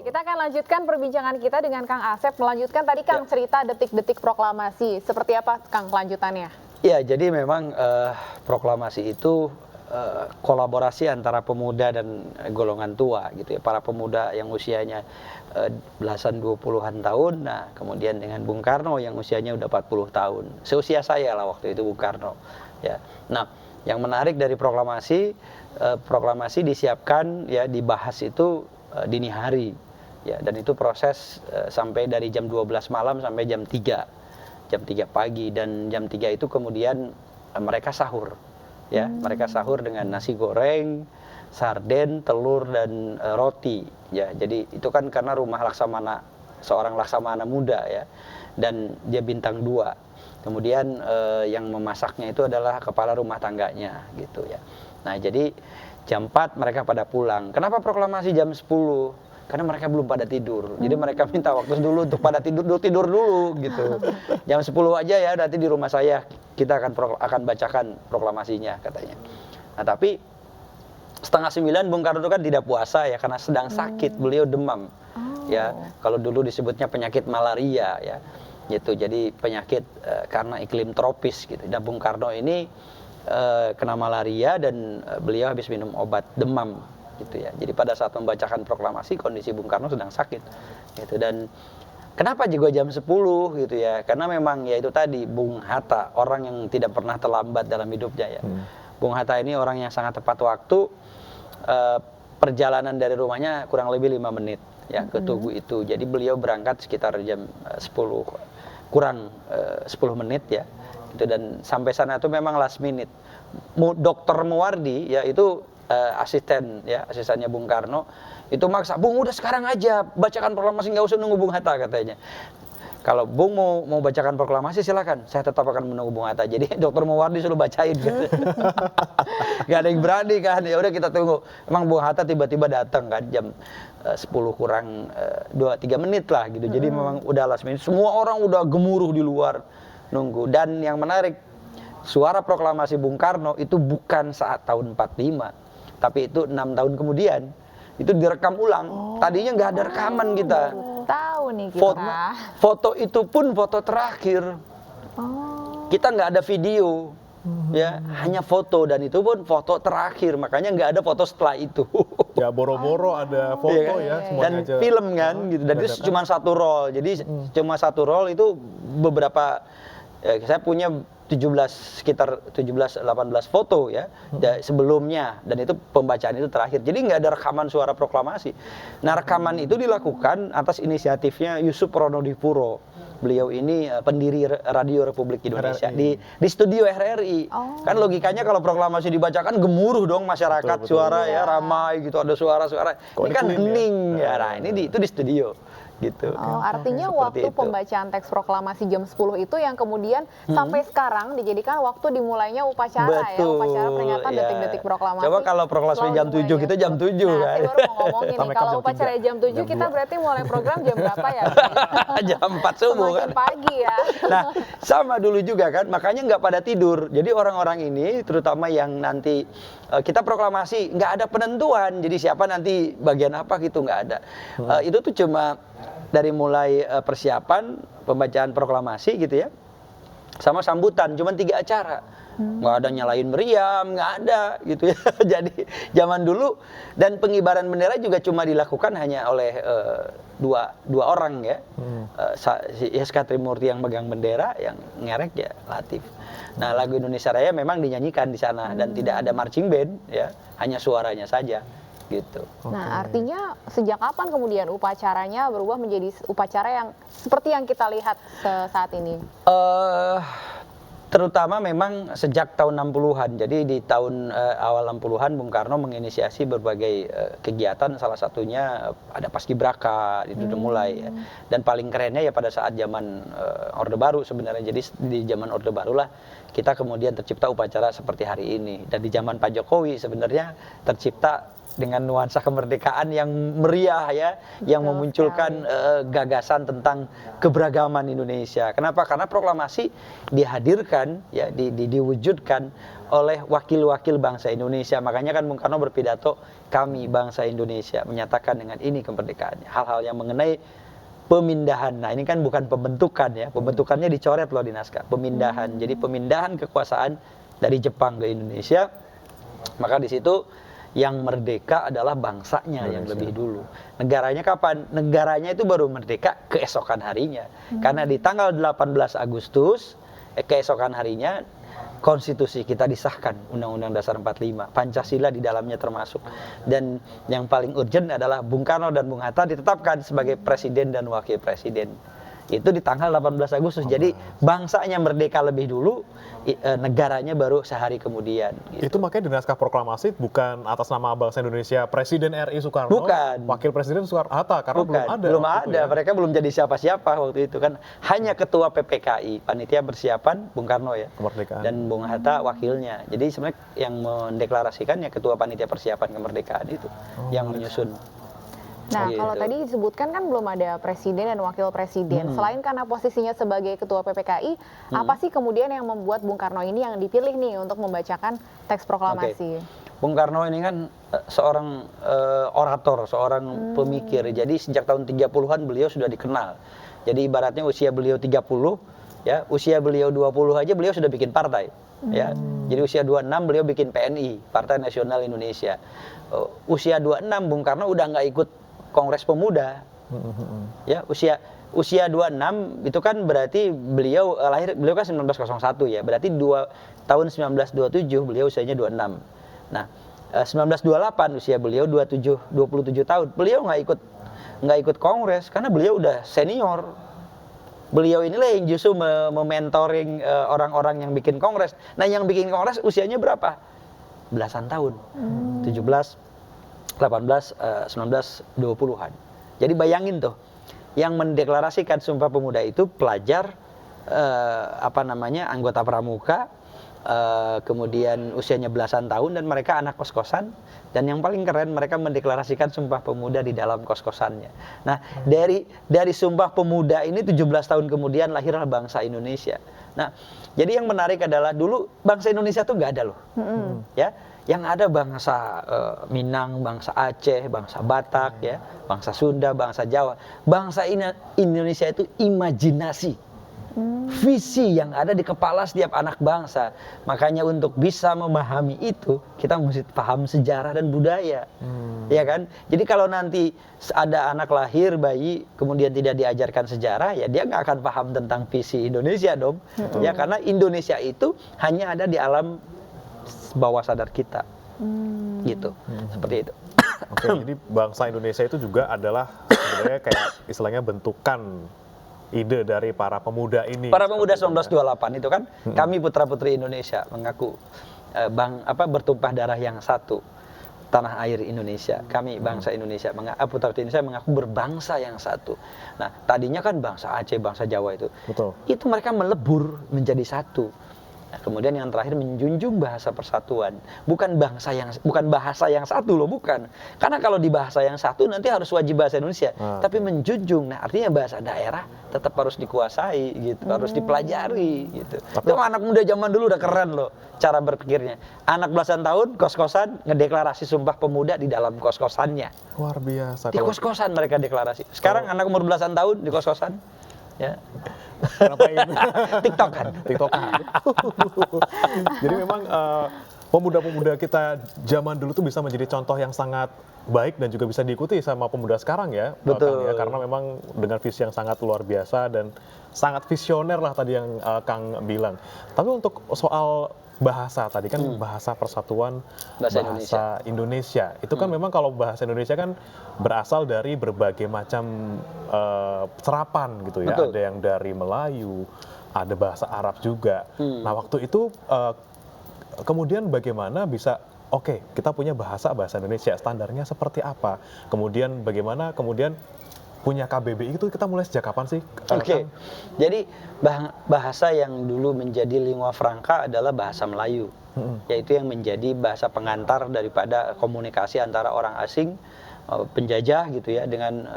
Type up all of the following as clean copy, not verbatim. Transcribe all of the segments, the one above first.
Kita akan lanjutkan perbincangan kita dengan Kang Asep. Melanjutkan tadi Kang cerita detik-detik proklamasi. Seperti apa Kang kelanjutannya? Ya, jadi memang proklamasi itu kolaborasi antara pemuda dan golongan tua gitu ya. Para pemuda yang usianya belasan 20-an tahun, nah kemudian dengan Bung Karno yang usianya udah 40 tahun. Seusia saya lah waktu itu Bung Karno. Ya. Nah, yang menarik dari proklamasi disiapkan ya, dibahas itu dini hari. Ya, dan itu proses sampai dari jam 12 malam sampai jam 3 pagi, dan jam 3 itu kemudian mereka sahur ya, mereka sahur dengan nasi goreng, sarden, telur dan roti ya. Jadi itu kan karena rumah laksamana, seorang laksamana muda ya, dan dia bintang 2. Kemudian yang memasaknya itu adalah kepala rumah tangganya gitu ya. Nah, jadi jam 4 mereka pada pulang. Kenapa proklamasi jam 10? Karena mereka belum pada tidur. Jadi mereka minta waktu dulu untuk pada tidur dulu gitu. Jam 10 aja ya, nanti di rumah saya kita akan bacakan proklamasinya katanya. Nah, tapi setengah 9 Bung Karno itu kan tidak puasa ya, karena sedang sakit, beliau demam. Ya, kalau dulu disebutnya penyakit malaria ya. Gitu. Jadi penyakit karena iklim tropis gitu. Dan Bung Karno ini kena malaria dan beliau habis minum obat demam gitu ya. Jadi pada saat membacakan proklamasi kondisi Bung Karno sedang sakit gitu. Dan kenapa juga jam 10 gitu ya? Karena memang ya itu tadi, Bung Hatta orang yang tidak pernah terlambat dalam hidupnya ya. Bung Hatta ini orang yang sangat tepat waktu. Perjalanan dari rumahnya kurang lebih 5 menit ya ke Tugu itu. Jadi beliau berangkat sekitar jam 10 kurang 10 menit ya. Gitu. Dan sampai sana itu memang last minute. Dr. Muwardi ya itu asistennya Bung Karno itu maksa, Bung udah sekarang aja bacakan proklamasi, nggak usah nunggu Bung Hatta katanya. Kalau Bung mau bacakan proklamasi silakan, saya tetap akan menunggu Bung Hatta. Jadi Dr. Muwardi suruh bacain gitu. Gak ada yang berani kan, ya udah kita tunggu. Emang Bung Hatta tiba-tiba datang kan jam 10 kurang 2-3 menit lah gitu. Jadi memang udah last minute, semua orang udah gemuruh di luar nunggu. Dan yang menarik, suara proklamasi Bung Karno itu bukan saat tahun 45, tapi itu 6 tahun kemudian itu direkam ulang. Tadinya nggak ada rekaman kita. Tahu nih kita. Foto itu pun foto terakhir. Kita nggak ada video, ya hanya foto, dan itu pun foto terakhir. Makanya nggak ada foto setelah itu. Ya boro-boro ada foto ya semuanya dan aja. film kan gitu. Dan itu cuma satu roll. Jadi cuma satu roll itu beberapa. Saya punya sekitar 17-18 foto ya sebelumnya, dan itu pembacaan itu terakhir. Jadi nggak ada rekaman suara proklamasi. Nah, rekaman itu dilakukan atas inisiatifnya Yusuf Pronodipuro. Beliau ini pendiri Radio Republik Indonesia di studio RRI. Kan logikanya kalau proklamasi dibacakan gemuruh dong masyarakat, betul. Suara ya ramai gitu, ada suara-suara. Ini kan hening ya. Nah, ini itu di studio. Gitu. Artinya waktu pembacaan teks proklamasi jam 10 itu yang kemudian sampai sekarang dijadikan waktu dimulainya upacara. Betul, ya, upacara peringatan detik-detik proklamasi. Coba kalau proklamasi jam 7 kita jam 7 kan. Saya baru mau ngomong ini, kalau upacara jam 7 kita berarti mulai program jam berapa ya? Jam 4 subuh kan. Pagi ya. Nah, sama dulu juga kan, makanya nggak pada tidur. Jadi orang-orang ini terutama yang nanti kita proklamasi nggak ada penentuan. Jadi siapa nanti bagian apa gitu nggak ada. Itu tuh cuma dari mulai persiapan pembacaan proklamasi gitu ya, sama sambutan, cuma 3 acara. Nggak ada nyalain meriam, nggak ada gitu ya. Jadi zaman dulu, dan pengibaran bendera juga cuma dilakukan hanya oleh dua orang ya. Si SK Trimurti yang megang bendera, yang ngerek ya Latif. Nah, lagu Indonesia Raya memang dinyanyikan di sana dan tidak ada marching band ya, hanya suaranya saja. Gitu. Nah, artinya sejak kapan kemudian upacaranya berubah menjadi upacara yang seperti yang kita lihat saat ini? Terutama memang sejak tahun 60-an. Jadi di tahun awal 60-an Bung Karno menginisiasi berbagai kegiatan, salah satunya ada Paskibraka, itu udah mulai ya. Dan paling kerennya ya pada saat zaman Orde Baru sebenarnya. Jadi di zaman Orde Baru lah kita kemudian tercipta upacara seperti hari ini. Dan di zaman Pak Jokowi sebenarnya tercipta dengan nuansa kemerdekaan yang meriah ya, yang memunculkan gagasan tentang keberagaman Indonesia. Kenapa? Karena proklamasi dihadirkan ya, diwujudkan oleh wakil-wakil bangsa Indonesia. Makanya kan Bung Karno berpidato, kami bangsa Indonesia menyatakan dengan ini kemerdekaannya. Hal-hal yang mengenai pemindahan. Nah, ini kan bukan pembentukan ya. Pembentukannya dicoret loh di naskah. Pemindahan. Jadi pemindahan kekuasaan dari Jepang ke Indonesia. Maka di situ yang merdeka adalah bangsanya yang lebih dulu. Negaranya kapan? Negaranya itu baru merdeka keesokan harinya. Karena di tanggal 18 Agustus keesokan harinya konstitusi kita disahkan, Undang-Undang Dasar 45, Pancasila di dalamnya termasuk. Dan yang paling urgent adalah Bung Karno dan Bung Hatta ditetapkan sebagai presiden dan wakil presiden. Itu di tanggal 18 Agustus. Jadi bangsanya merdeka lebih dulu, negaranya baru sehari kemudian. Gitu. Itu makanya di naskah proklamasi bukan atas nama bangsa Indonesia Presiden RI Soekarno, bukan. Wakil Presiden Soekarno-Hatta, karena bukan. belum ada. Ya. Mereka belum jadi siapa-siapa waktu itu kan. Hanya ketua PPKI, panitia persiapan Bung Karno ya. Kemerdekaan. Dan Bung Hatta wakilnya. Jadi sebenarnya yang mendeklarasikannya ketua panitia persiapan kemerdekaan itu yang menyusun. Nah, gitu. kalau tadi disebutkan kan belum ada presiden dan wakil presiden. Selain karena posisinya sebagai ketua PPKI, apa sih kemudian yang membuat Bung Karno ini yang dipilih nih untuk membacakan teks proklamasi? Bung Karno ini kan seorang orator, seorang pemikir. Jadi sejak tahun 30-an beliau sudah dikenal. Jadi ibaratnya usia beliau 30, ya, usia beliau 20 aja beliau sudah bikin partai. Ya. Jadi usia 26 beliau bikin PNI, Partai Nasional Indonesia. Usia 26 Bung Karno udah nggak ikut Kongres Pemuda. Ya, usia 26 itu kan berarti beliau beliau kan 1901 ya. Berarti tahun 1927 beliau usianya 26. Nah, 1928 usia beliau 27 tahun. Beliau nggak ikut kongres karena beliau udah senior. Beliau inilah yang justru mementoring orang-orang yang bikin kongres. Nah, yang bikin kongres usianya berapa? Belasan tahun. 17, 18, 19, 20-an. Jadi bayangin tuh, yang mendeklarasikan Sumpah Pemuda itu pelajar, anggota pramuka, kemudian usianya belasan tahun, dan mereka anak kos-kosan. Dan yang paling keren, mereka mendeklarasikan Sumpah Pemuda di dalam kos-kosannya. Nah, dari Sumpah Pemuda ini 17 tahun kemudian lahirlah bangsa Indonesia. Nah, jadi yang menarik adalah dulu bangsa Indonesia tuh nggak ada loh, ya. Yang ada bangsa Minang, bangsa Aceh, bangsa Batak, ya, bangsa Sunda, bangsa Jawa. Bangsa Indonesia itu imajinasi, visi yang ada di kepala setiap anak bangsa. Makanya untuk bisa memahami itu, kita mesti paham sejarah dan budaya, ya kan? Jadi kalau nanti ada anak lahir, bayi, kemudian tidak diajarkan sejarah, ya dia nggak akan paham tentang visi Indonesia dong. Ya, karena Indonesia itu hanya ada di alam bawah sadar kita, gitu, seperti itu. Oke, jadi bangsa Indonesia itu juga adalah sebenarnya kayak istilahnya bentukan ide dari para pemuda ini. Para pemuda 1928 itu kan, kami putra-putri Indonesia mengaku bertumpah darah yang satu, tanah air Indonesia. Kami bangsa Indonesia, putra-putri Indonesia mengaku berbangsa yang satu. Nah, tadinya kan bangsa Aceh, bangsa Jawa itu. Betul. Itu mereka melebur menjadi satu. Nah, kemudian yang terakhir menjunjung bahasa persatuan, bukan bahasa yang satu loh, bukan. Karena kalau di bahasa yang satu nanti harus wajib bahasa Indonesia, tapi menjunjung. Nah, artinya bahasa daerah tetap harus dikuasai gitu, harus dipelajari gitu. Itu anak muda zaman dulu udah keren loh cara berpikirnya. Anak belasan tahun kos-kosan ngedeklarasi Sumpah Pemuda di dalam kos-kosannya. Luar biasa. Di kos-kosan mereka deklarasi. Sekarang anak umur belasan tahun di kos-kosan, ya. Ngapain? TikTokan. Jadi memang pemuda-pemuda kita zaman dulu tuh bisa menjadi contoh yang sangat baik dan juga bisa diikuti sama pemuda sekarang ya. Betul. Kang, ya, karena memang dengan visi yang sangat luar biasa dan sangat visioner lah tadi yang Kang bilang. Tapi untuk soal bahasa tadi kan bahasa persatuan bahasa Indonesia. Itu kan memang kalau bahasa Indonesia kan berasal dari berbagai macam serapan gitu ya. Betul. Ada yang dari Melayu, ada bahasa Arab juga. Nah, waktu itu kemudian bagaimana bisa kita punya bahasa Indonesia, standarnya seperti apa? Kemudian bagaimana punya KBBI itu kita mulai sejak kapan sih? Oke, jadi bahasa yang dulu menjadi lingua franca adalah bahasa Melayu, yaitu yang menjadi bahasa pengantar daripada komunikasi antara orang asing, penjajah gitu ya, dengan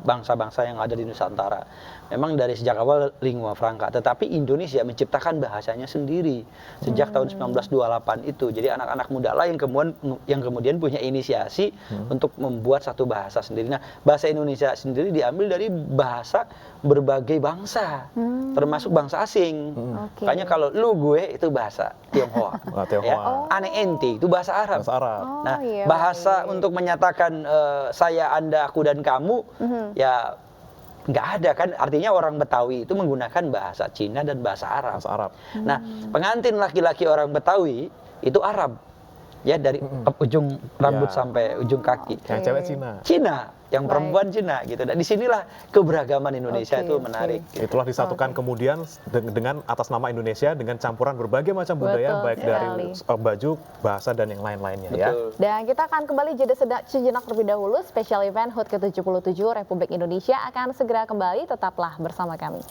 bangsa-bangsa yang ada di Nusantara. Memang dari sejak awal lingua franca, tetapi Indonesia menciptakan bahasanya sendiri sejak tahun 1928 itu. Jadi anak-anak muda lah yang kemudian punya inisiasi untuk membuat satu bahasa sendiri. Nah, bahasa Indonesia sendiri diambil dari bahasa berbagai bangsa, termasuk bangsa asing. Makanya kalau lu gue itu bahasa Tionghoa, Tionghoa. Ane ente itu bahasa Arab. Bahasa Arab. Nah, bahasa untuk menyatakan saya, Anda, aku, dan kamu, ya nggak ada kan, artinya orang Betawi itu menggunakan bahasa Cina dan bahasa Arab. Bahasa Arab. Nah, pengantin laki-laki orang Betawi itu Arab, ya, dari ujung rambut sampai ujung kaki. Yang cewek Cina. Cina, yang perempuan Cina gitu. Dan disinilah keberagaman Indonesia itu menarik. Gitu. Itulah disatukan kemudian dengan atas nama Indonesia dengan campuran berbagai macam budaya, baik dari baju, bahasa, dan yang lain-lainnya. Ya. Dan kita akan kembali jeda sejenak terlebih dahulu. Special event HUT ke-77 Republik Indonesia akan segera kembali, tetaplah bersama kami.